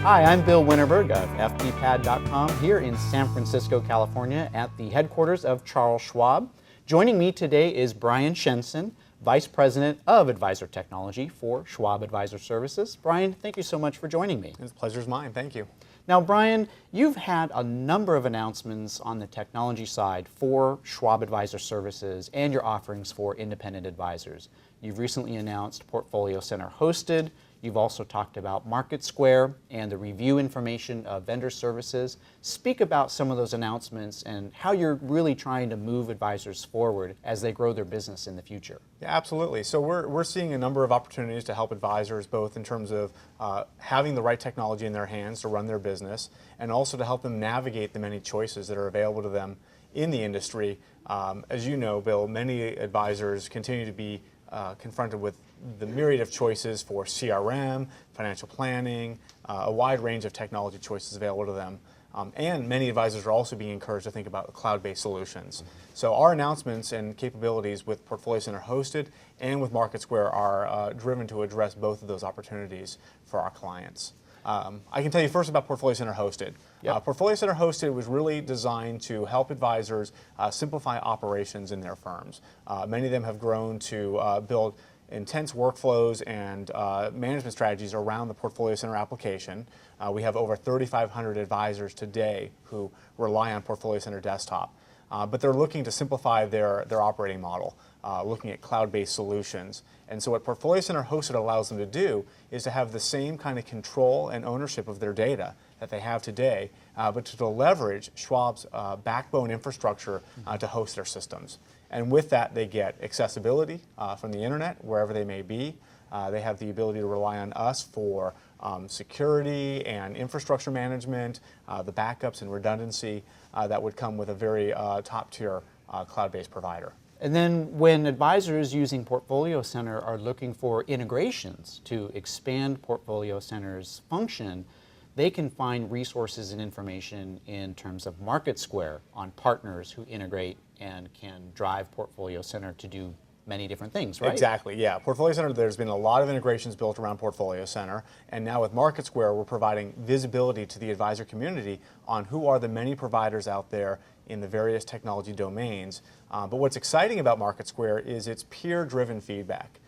Hi, I'm Bill Winterberg of FPPad.com here in San Francisco, California at the headquarters of Charles Schwab. Joining me today is Brian Shenson, Vice President of Advisor Technology for Schwab Advisor Services. Brian, thank you so much for joining me. It's pleasure's mine. Thank you. Now, Brian, you've had a number of announcements on the technology side for Schwab Advisor Services and your offerings for independent advisors. You've recently announced PortfolioCenter Hosted. You've also talked about MarketSquare and the review information of vendor services. Speak about some of those announcements and how you're really trying to move advisors forward as they grow their business in the future. Yeah, absolutely. So we're seeing a number of opportunities to help advisors, both in terms of having the right technology in their hands to run their business, and also to help them navigate the many choices that are available to them in the industry. As you know, Bill, many advisors continue to be confronted with the myriad of choices for CRM, financial planning, a wide range of technology choices available to them. And many advisors are also being encouraged to think about cloud-based solutions. So our announcements and capabilities with PortfolioCenter Hosted and with MarketSquare are driven to address both of those opportunities for our clients. I can tell you first about PortfolioCenter Hosted. Yep. PortfolioCenter Hosted was really designed to help advisors simplify operations in their firms. Many of them have grown to build intense workflows and management strategies around the PortfolioCenter application. We have over 3,500 advisors today who rely on PortfolioCenter Desktop. But they're looking to simplify their operating model, looking at cloud-based solutions. And so what PortfolioCenter Hosted allows them to do is to have the same kind of control and ownership of their data that they have today, but to leverage Schwab's backbone infrastructure to host their systems. And with that, they get accessibility from the internet, wherever they may be. They have the ability to rely on us for security and infrastructure management, the backups and redundancy that would come with a very top-tier cloud-based provider. And then when advisors using PortfolioCenter are looking for integrations to expand PortfolioCenter's function, they can find resources and information in terms of MarketSquare on partners who integrate and can drive PortfolioCenter to do many different things, right? Exactly, yeah. PortfolioCenter, there's been a lot of integrations built around PortfolioCenter, and now with MarketSquare, we're providing visibility to the advisor community on who are the many providers out there in the various technology domains. But what's exciting about MarketSquare is its peer-driven feedback.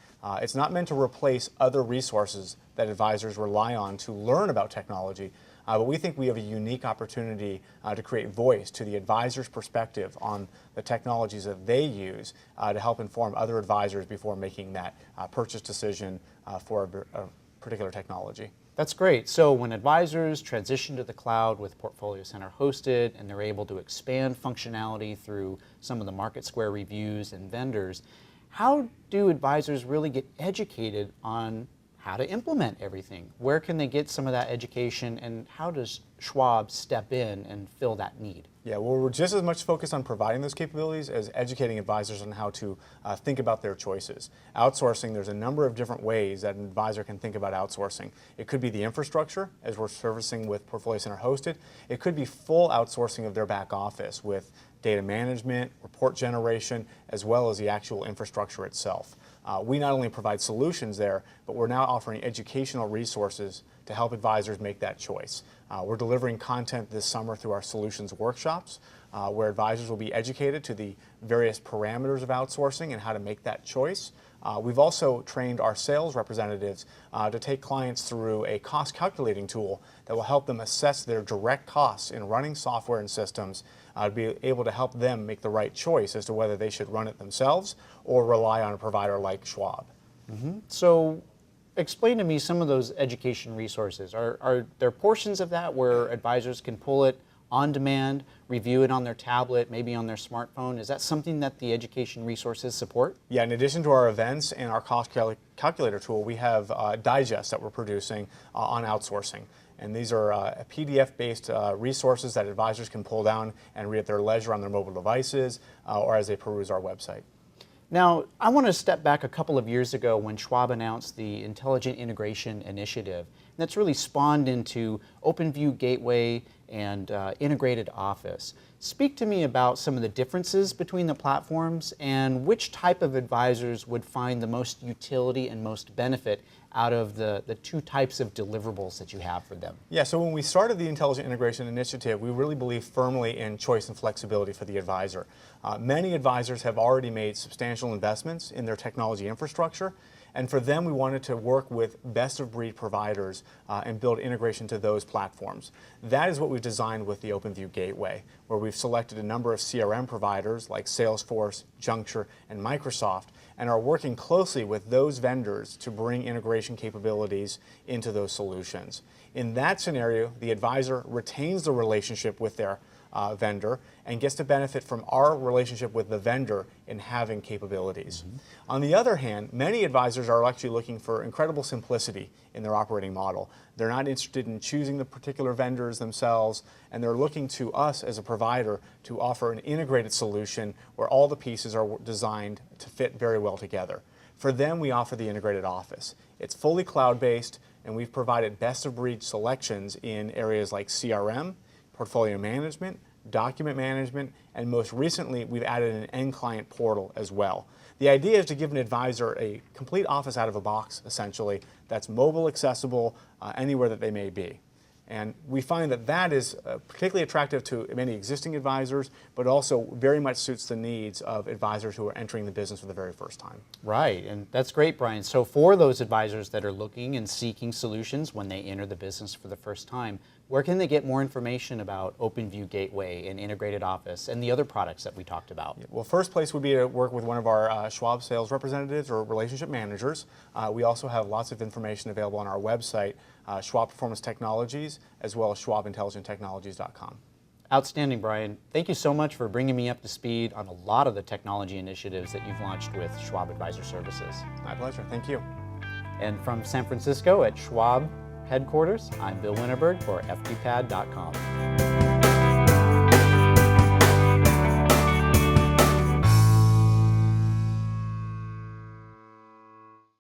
It's not meant to replace other resources that advisors rely on to learn about technology, but we think we have a unique opportunity to create voice to the advisor's perspective on the technologies that they use to help inform other advisors before making that purchase decision for a particular technology. That's great. So when advisors transition to the cloud with PortfolioCenter Hosted and they're able to expand functionality through some of the MarketSquare reviews and vendors, how do advisors really get educated on how to implement everything? Where can they get some of that education, and how does Schwab step in and fill that need? Yeah, well, we're just as much focused on providing those capabilities as educating advisors on how to think about their choices. Outsourcing, there's a number of different ways that an advisor can think about outsourcing. It could be the infrastructure, as we're servicing with PortfolioCenter Hosted. It could be full outsourcing of their back office with data management, report generation, as well as the actual infrastructure itself. We not only provide solutions there, but we're now offering educational resources to help advisors make that choice. We're delivering content this summer through our solutions workshops, where advisors will be educated to the various parameters of outsourcing and how to make that choice. We've also trained our sales representatives to take clients through a cost calculating tool that will help them assess their direct costs in running software and systems, to be able to help them make the right choice as to whether they should run it themselves or rely on a provider like Schwab. Mm-hmm. So explain to me some of those education resources. Are there portions of that where advisors can pull it on demand, review it on their tablet, maybe on their smartphone? Is that something that the education resources support? Yeah, in addition to our events and our cost calculator tool, we have digests that we're producing on outsourcing. And these are PDF-based resources that advisors can pull down and read at their leisure on their mobile devices or as they peruse our website. Now, I want to step back a couple of years ago when Schwab announced the Intelligent Integration Initiative. And that's really spawned into OpenView Gateway and Integrated Office. Speak to me about some of the differences between the platforms and which type of advisors would find the most utility and most benefit out of the two types of deliverables that you have for them. Yeah, so when we started the Intelligent Integration Initiative, we really believe firmly in choice and flexibility for the advisor. Many advisors have already made substantial investments in their technology infrastructure, and for them we wanted to work with best-of-breed providers and build integration to those platforms. That is what we've designed with the OpenView Gateway, where we've selected a number of CRM providers like Salesforce, Juncture, and Microsoft, and are working closely with those vendors to bring integration capabilities into those solutions. In that scenario, the advisor retains the relationship with their vendor and gets to benefit from our relationship with the vendor in having capabilities. On the other hand, many advisors are actually looking for incredible simplicity in their operating model. They're not interested in choosing the particular vendors themselves, and they're looking to us as a provider to offer an integrated solution where all the pieces are designed to fit very well together. For them, we offer the Integrated Office. It's fully cloud-based, and we've provided best-of-breed selections in areas like CRM, portfolio management, document management, and most recently we've added an end client portal as well. The idea is to give an advisor a complete office out of a box, essentially, that's mobile accessible anywhere that they may be. And we find that that is particularly attractive to many existing advisors, but also very much suits the needs of advisors who are entering the business for the very first time. Right, and that's great, Brian. So for those advisors that are looking and seeking solutions when they enter the business for the first time, where can they get more information about OpenView Gateway and Integrated Office and the other products that we talked about? Well, first place would be to work with one of our Schwab sales representatives or relationship managers. We also have lots of information available on our website, Schwab Performance Technologies, as well as schwabintelligenttechnologies.com. Outstanding, Brian. Thank you so much for bringing me up to speed on a lot of the technology initiatives that you've launched with Schwab Advisor Services. My pleasure. Thank you. And from San Francisco at Schwab headquarters, I'm Bill Winterberg for FPPad.com.